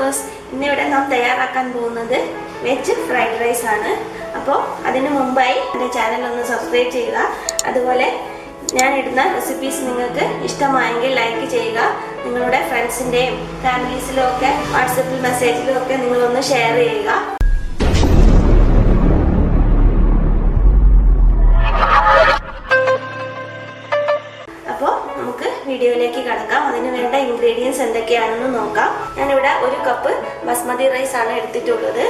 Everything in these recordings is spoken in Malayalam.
വ്യൂവേഴ്സ്, ഇന്നിവിടെ നാം തയ്യാറാക്കാൻ പോകുന്നത് വെജ് ഫ്രൈഡ് റൈസ് ആണ്. അപ്പോൾ അതിനു മുമ്പായി എൻ്റെ ചാനൽ ഒന്ന് സബ്സ്ക്രൈബ് ചെയ്യുക. അതുപോലെ ഞാൻ ഇടുന്ന റെസിപ്പീസ് നിങ്ങൾക്ക് ഇഷ്ടമായെങ്കിൽ ലൈക്ക് ചെയ്യുക. നിങ്ങളുടെ ഫ്രണ്ട്സിൻ്റെയും ഫാമിലീസിലും ഒക്കെ വാട്സപ്പിൽ മെസ്സേജിലും ഒക്കെ നിങ്ങളൊന്ന് ഷെയർ ചെയ്യുക. അപ്പോൾ നമുക്ക് വീഡിയോയിലേക്ക് കടക്കാം. അതിന് വേണ്ട ഇൻഗ്രീഡിയൻസ് എന്തൊക്കെയാണെന്ന് നോക്കാം. ഞാനിവിടെ 1 കപ്പ് ബസ്മതി റൈസ് ആണ് എടുത്തിട്ടുള്ളത്.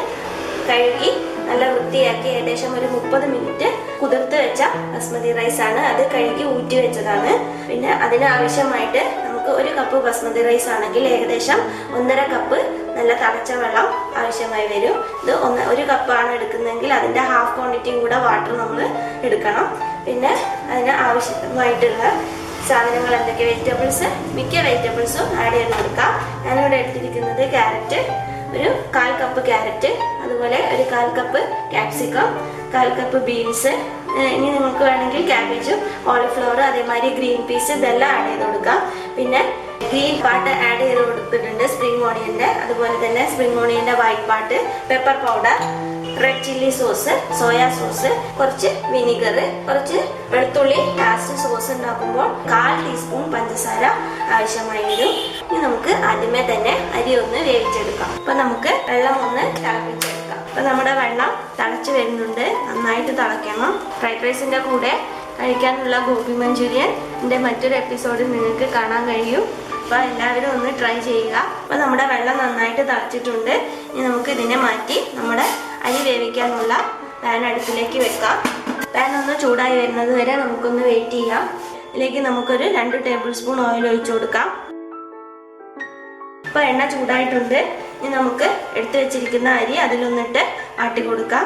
കഴുകി നല്ല വൃത്തിയാക്കി ഏകദേശം ഒരു 30 മിനിറ്റ് കുതിർത്ത് വെച്ച ബസ്മതി റൈസ് ആണ്. അത് കഴുകി ഊറ്റി വെച്ചതാണ്. പിന്നെ അതിനാവശ്യമായിട്ട് നമുക്ക് 1 കപ്പ് ബസ്മതി റൈസ് ആണെങ്കിൽ ഏകദേശം 1.5 കപ്പ് നല്ല തിളച്ച വെള്ളം ആവശ്യമായി വരും. ഇത് 1 കപ്പാണ് എടുക്കുന്നതെങ്കിൽ അതിൻ്റെ ഹാഫ് ക്വാണ്ടിറ്റിയും കൂടെ വാട്ടർ നമ്മൾ എടുക്കണം. പിന്നെ അതിന് ആവശ്യമായിട്ടുള്ള സാധനങ്ങൾ എന്തൊക്കെ, വെജിറ്റബിൾസ്, മിക്ക വെജിറ്റബിൾസും ആഡ് ചെയ്ത് കൊടുക്കാം. ഞാനിവിടെ എടുത്തിരിക്കുന്നത് ക്യാരറ്റ്, ഒരു 1/4 കപ്പ് ക്യാരറ്റ്, അതുപോലെ ഒരു 1/4 കപ്പ് ക്യാപ്സിക്കം, 1/4 കപ്പ് ബീൻസ്, ഇനി നിങ്ങൾക്ക് വേണമെങ്കിൽ ക്യാബേജും കോളിഫ്ലവർ, അതേമാതിരി ഗ്രീൻ പീസ്, ഇതെല്ലാം ആഡ് ചെയ്ത് കൊടുക്കാം. പിന്നെ ഗ്രീൻ പാർട്ട് ആഡ് ചെയ്ത് കൊടുത്തിട്ടുണ്ട്, സ്പ്രിംഗ് ഓണിയൻ്റെ. അതുപോലെ തന്നെ സ്പ്രിംഗ് ഓണിയൻ്റെ white part, pepper powder, red chilli sauce, soya sauce, കുറച്ച് വിനിഗർ, കുറച്ച് വെളുത്തുള്ളി. ലാസ്റ്റ് സോസ് ഉണ്ടാക്കുമ്പോൾ 1/4 ടീസ്പൂൺ പഞ്ചസാര ആവശ്യമായി വരും. ഇനി നമുക്ക് ആദ്യമേ തന്നെ അരി ഒന്ന് വേവിച്ചെടുക്കാം. അപ്പൊ നമുക്ക് വെള്ളം ഒന്ന് തിളപ്പിച്ചെടുക്കാം. അപ്പൊ നമ്മുടെ വെള്ളം തിളച്ച് വരുന്നുണ്ട്. നന്നായിട്ട് തിളയ്ക്കണം. ഫ്രൈഡ് റൈസിന്റെ കൂടെ കഴിക്കാനുള്ള ഗോബി മഞ്ചൂരിയൻ എൻ്റെ മറ്റൊരു എപ്പിസോഡിൽ നിങ്ങൾക്ക് കാണാൻ കഴിയും. അപ്പോൾ എല്ലാവരും ഒന്ന് ട്രൈ ചെയ്യുക. അപ്പോൾ നമ്മുടെ വെള്ളം നന്നായിട്ട് തിളച്ചിട്ടുണ്ട്. ഇനി നമുക്ക് ഇതിനെ മാറ്റി നമ്മുടെ അരി വേവിക്കാനുള്ള പാൻ അടുപ്പിലേക്ക് വെക്കാം. പാൻ ഒന്ന് ചൂടായി വരുന്നത് വരെ നമുക്കൊന്ന് വെയിറ്റ് ചെയ്യാം. ഇതിലേക്ക് നമുക്കൊരു 2 ടേബിൾ സ്പൂൺ ഓയിൽ ഒഴിച്ചു കൊടുക്കാം. ഇപ്പോൾ എണ്ണ ചൂടായിട്ടുണ്ട്. ഇനി നമുക്ക് എടുത്തു വെച്ചിരിക്കുന്ന അരി അതിലൊന്നിട്ട് ആട്ടി കൊടുക്കാം.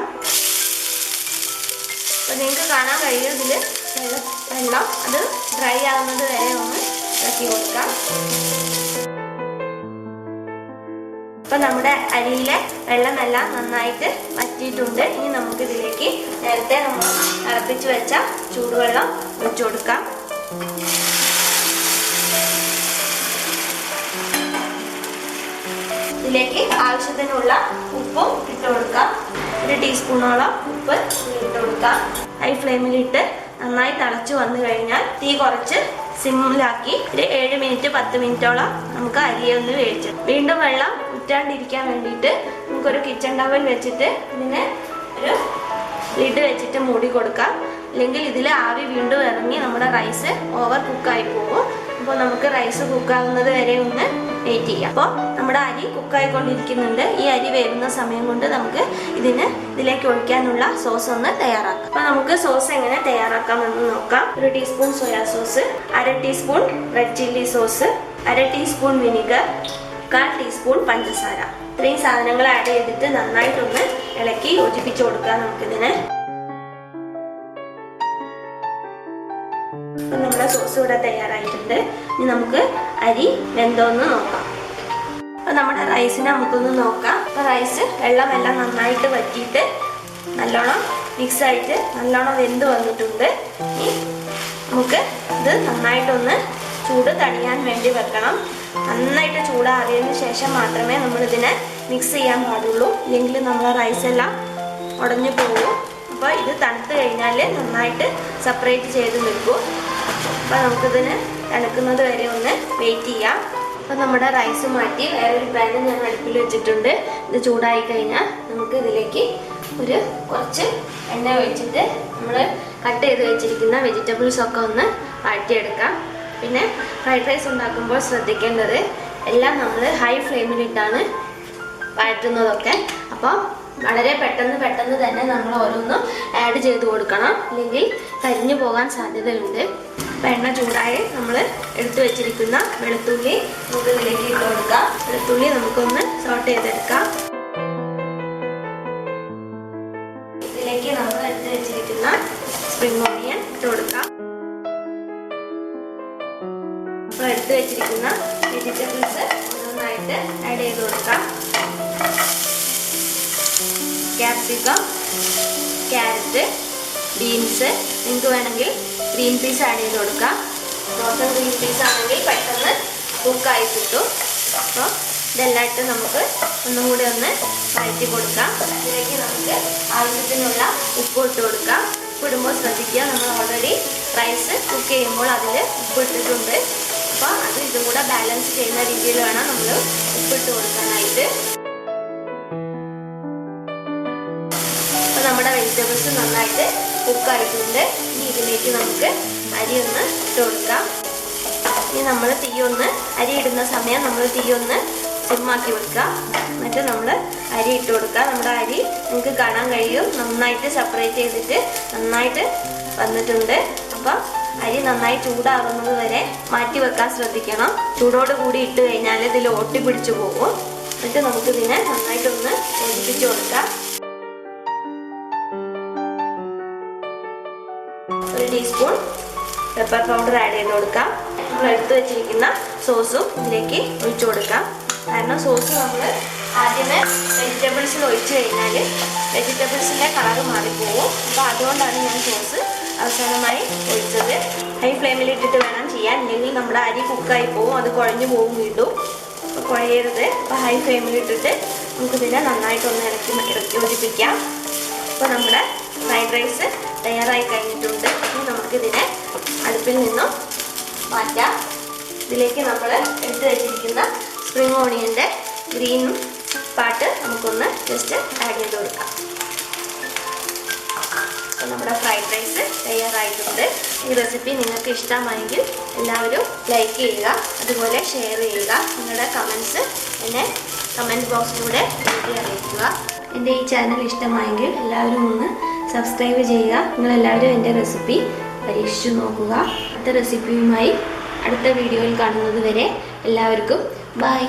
അപ്പോൾ നിങ്ങൾക്ക് കാണാൻ കഴിയും ഇതിൽ വെള്ളം അത് ഡ്രൈ ആവുന്നത് വരെ ഒന്ന് ഇറക്കി കൊടുക്കാം. അപ്പൊ നമ്മുടെ അരിയിലെ വെള്ളമെല്ലാം നന്നായിട്ട് വറ്റിയിട്ടുണ്ട്. ഇനി നമുക്ക് ഇതിലേക്ക് നേരത്തെ നമ്മൾ തിളപ്പിച്ച് വെച്ച ചൂടുവെള്ളം ഒഴിച്ചു കൊടുക്കാം. ഇതിലേക്ക് ആവശ്യത്തിനുള്ള ഉപ്പും ഇട്ട് കൊടുക്കാം. 1 ടീസ്പൂണോളം ഉപ്പ് ഇട്ട് കൊടുക്കാം. ഹൈ ഫ്ലെയിമിലിട്ട് നന്നായി തിളച്ച് വന്നു കഴിഞ്ഞാൽ തീ കുറച്ച് സിമ്മിലാക്കി ഒരു 7 മിനിറ്റ് 10 മിനിറ്റോളം നമുക്ക് അരിയെ ഒന്ന് വേവിച്ചു. വീണ്ടും വെള്ളം ഉറ്റാണ്ടിരിക്കാൻ വേണ്ടിയിട്ട് നമുക്കൊരു കിച്ചൺ ടവൽ വെച്ചിട്ട് ഇതിനെ ഒരു ലിഡ് വെച്ചിട്ട് മൂടി കൊടുക്കാം. അല്ലെങ്കിൽ ഇതിൽ ആവി വീണ്ടും ഇറങ്ങി നമ്മുടെ റൈസ് ഓവർ കുക്കായി പോകും. അപ്പോൾ നമുക്ക് റൈസ് കുക്കാവുന്നത് വരെ ഒന്ന് വെയിറ്റ് ചെയ്യാം. അപ്പോൾ നമ്മുടെ അരി കുക്കായിക്കൊണ്ടിരിക്കുന്നുണ്ട്. ഈ അരി വേവുന്ന സമയം കൊണ്ട് നമുക്ക് ഇതിലേക്ക് ഒഴിക്കാനുള്ള സോസ് ഒന്ന് തയ്യാറാക്കാം. അപ്പോൾ നമുക്ക് സോസ് എങ്ങനെ തയ്യാറാക്കാമെന്ന് നോക്കാം. 1 teaspoon soya sauce, 1/2 teaspoon red chilli sauce, 1/2 teaspoon vinegar, 1/4 teaspoon പഞ്ചസാര. ഇത്രയും സാധനങ്ങൾ ആഡ് ചെയ്തിട്ട് നന്നായിട്ടൊന്ന് ഇളക്കി യോജിപ്പിച്ച് കൊടുക്കാം നമുക്കിതിനെ. അപ്പം നമ്മുടെ സോസ് ഇവിടെ തയ്യാറായിട്ടുണ്ട്. ഇനി നമുക്ക് അരി വെന്തോന്ന് നോക്കാം. അപ്പം നമ്മുടെ റൈസിനെ നമുക്കൊന്ന് നോക്കാം. അപ്പം റൈസ് വെള്ളമെല്ലാം നന്നായിട്ട് വറ്റിയിട്ട് നല്ലോണം മിക്സായിട്ട് നല്ലോണം വെന്ത് വന്നിട്ടുണ്ട്. ഇനി നമുക്ക് ഇത് നന്നായിട്ടൊന്ന് ചൂട് തണിയാൻ വേണ്ടി വെക്കണം. നന്നായിട്ട് ചൂടാറിയതിന് ശേഷം മാത്രമേ നമ്മളിതിനെ മിക്സ് ചെയ്യാൻ പാടുള്ളൂ. ഇല്ലെങ്കിൽ നമ്മളെ റൈസെല്ലാം ഉടഞ്ഞു പോകും. അപ്പോൾ ഇത് തണുത്ത് കഴിഞ്ഞാൽ നന്നായിട്ട് സെപ്പറേറ്റ് ചെയ്ത് നിൽക്കും. അപ്പോൾ നമുക്കിതിന് തണുക്കുന്നത് വരെ ഒന്ന് വെയിറ്റ് ചെയ്യാം. അപ്പോൾ നമ്മുടെ റൈസ് മാറ്റി വേറൊരു പാൻ ഞാൻ അടുപ്പിൽ വെച്ചിട്ടുണ്ട്. ഇത് ചൂടായി കഴിഞ്ഞാൽ നമുക്ക് ഇതിലേക്ക് കുറച്ച് എണ്ണ ഒഴിച്ചിട്ട് നമ്മൾ കട്ട് ചെയ്ത് വെച്ചിരിക്കുന്ന വെജിറ്റബിൾസൊക്കെ ഒന്ന് വാട്ടിയെടുക്കാം. പിന്നെ ഫ്രൈഡ് റൈസ് ഉണ്ടാക്കുമ്പോൾ ശ്രദ്ധിക്കേണ്ടത് എല്ലാം നമ്മൾ ഹൈ ഫ്ലെയിമിലിട്ടാണ് വഴറ്റുന്നതൊക്കെ. അപ്പോൾ വളരെ പെട്ടെന്ന് തന്നെ നമ്മൾ ഓരോന്നും ആഡ് ചെയ്ത് കൊടുക്കണം. അല്ലെങ്കിൽ കരിഞ്ഞു പോകാൻ സാധ്യതയുണ്ട്. അപ്പോൾ എണ്ണ ചൂടായി നമ്മൾ എടുത്തു വെച്ചിരിക്കുന്ന വെളുത്തുള്ളി നമുക്ക് ഇതിലേക്ക് ഇട്ട് കൊടുക്കാം. വെളുത്തുള്ളി നമുക്കൊന്ന് സോട്ട് ചെയ്തെടുക്കാം. ഇതിലേക്ക് നമ്മൾ എടുത്തു വെച്ചിരിക്കുന്ന സ്പ്രിംഗ് ഓണിയൻ ഇട്ട് കൊടുക്കാം. അപ്പോൾ എടുത്തു വെച്ചിരിക്കുന്ന വെജിറ്റബിൾസ് ഓരോന്നായിട്ട് ആഡ് ചെയ്ത് കൊടുക്കാം. ക്യാപ്സിക്കം, ക്യാരറ്റ്, ബീൻസ്, നിങ്ങൾക്ക് വേണമെങ്കിൽ ഗ്രീൻ പീസ് ആഡ് ചെയ്ത് കൊടുക്കാം. ഫ്രോസൺ ഗ്രീൻ പീസ് ആണെങ്കിൽ പെട്ടെന്ന് കുക്കായി കിട്ടും. അപ്പോൾ ഇതെല്ലാം ഇട്ട് നമുക്ക് ഒന്നും കൂടി ഒന്ന് വഴറ്റി കൊടുക്കാം. ഇതിലേക്ക് നമുക്ക് ആവശ്യത്തിനുള്ള ഉപ്പ് ഇട്ട് കൊടുക്കാം. ഉപ്പിടുമ്പോൾ ശ്രദ്ധിക്കുക, നമ്മൾ ഓൾറെഡി റൈസ് കുക്ക് ചെയ്യുമ്പോൾ അതിൽ ഉപ്പ് ഇട്ടിട്ടുണ്ട്. അപ്പോൾ അത് ഇതും കൂടെ ബാലൻസ് ചെയ്യുന്ന രീതിയിൽ വേണം നമ്മൾ ഉപ്പിട്ട് കൊടുക്കാനായിട്ട്. അപ്പോൾ നമ്മുടെ വെജിറ്റബിൾസ് നന്നായിട്ട് കുക്കായിട്ടുണ്ട്. ഇനി ഇതിലേക്ക് നമുക്ക് അരി ഒന്ന് ഇട്ട് കൊടുക്കാം. ഇനി നമ്മൾ അരി ഇടുന്ന സമയം നമ്മൾ തീയൊന്ന് സിമ്മാക്കി വെക്കുക. എന്നിട്ട് നമ്മൾ അരി ഇട്ട് കൊടുക്കുക. നമ്മുടെ അരി നിങ്ങൾക്ക് കാണാൻ കഴിയും, നന്നായിട്ട് സെപ്പറേറ്റ് ചെയ്തിട്ട് നന്നായിട്ട് വന്നിട്ടുണ്ട്. അപ്പം അരി നന്നായി ചൂടാകുന്നത് വരെ മാറ്റി വെക്കാൻ ശ്രദ്ധിക്കണം. ചൂടോട് കൂടി ഇട്ട് കഴിഞ്ഞാൽ ഇതിൽ ഒട്ടി പിടിച്ചു പോകും. എന്നിട്ട് നമുക്കിതിനെ നന്നായിട്ടൊന്ന് യോജിപ്പിച്ച് കൊടുക്കാം. 1 ടീസ്പൂൺ പെപ്പർ പൗഡർ ആഡ് ചെയ്ത് കൊടുക്കാം. നമ്മൾ എടുത്തു വെച്ചിരിക്കുന്ന സോസും ഇതിലേക്ക് ഒഴിച്ചു കൊടുക്കാം. കാരണം സോസ് നമ്മൾ ആദ്യമേ വെജിറ്റബിൾസിൽ ഒഴിച്ചു കഴിഞ്ഞാൽ വെജിറ്റബിൾസിൻ്റെ കളറ് മാറിപ്പോവും. അപ്പോൾ അതുകൊണ്ടാണ് ഞാൻ സോസ് അവസാനമായി ഒഴിച്ചത്. ഹൈ ഫ്ലെയിമിൽ ഇട്ടിട്ട് വേണം ചെയ്യാൻ, ഇല്ലെങ്കിൽ നമ്മുടെ അരി കുക്കായി പോവും, അത് കുഴഞ്ഞു പോകും വീണ്ടും. അപ്പോൾ കുഴയരുത്. അപ്പോൾ ഹൈ ഫ്ലെയിമിൽ ഇട്ടിട്ട് നമുക്കിതിനെ നന്നായിട്ടൊന്ന് ഇളക്കി യോജിപ്പിക്കാം. അപ്പോൾ നമ്മുടെ ഫ്രൈഡ് റൈസ് തയ്യാറായി കഴിഞ്ഞിട്ടുണ്ട്. ഇനി നമുക്കിതിനെ അടുപ്പിൽ നിന്നും മാറ്റാം. ഇതിലേക്ക് നമ്മൾ എടുത്തു വെച്ചിരിക്കുന്ന സ്പ്രിംഗ് ഓണിയൻ്റെ ഗ്രീൻ പാർട്ട് നമുക്കൊന്ന് ജസ്റ്റ് ആഡ് ചെയ്ത് കൊടുക്കാം. അപ്പോൾ നമ്മുടെ ഫ്രൈഡ് റൈസ് തയ്യാറായിട്ടുണ്ട്. ഈ റെസിപ്പി നിങ്ങൾക്ക് ഇഷ്ടമായെങ്കിൽ എല്ലാവരും ലൈക്ക് ചെയ്യുക, അതുപോലെ ഷെയർ ചെയ്യുക. നിങ്ങളുടെ കമൻസ് എന്നെ കമൻറ്റ് ബോക്സിലൂടെ എഴുതി അറിയിക്കുക. എൻ്റെ ഈ ചാനൽ ഇഷ്ടമായെങ്കിൽ എല്ലാവരും ഒന്ന് സബ്സ്ക്രൈബ് ചെയ്യുക. നിങ്ങളെല്ലാവരും എൻ്റെ റെസിപ്പി പരീക്ഷിച്ചു നോക്കുക. അടുത്ത റെസിപ്പിയുമായി അടുത്ത വീഡിയോയിൽ കാണുന്നത് വരെ എല്ലാവർക്കും ബൈ.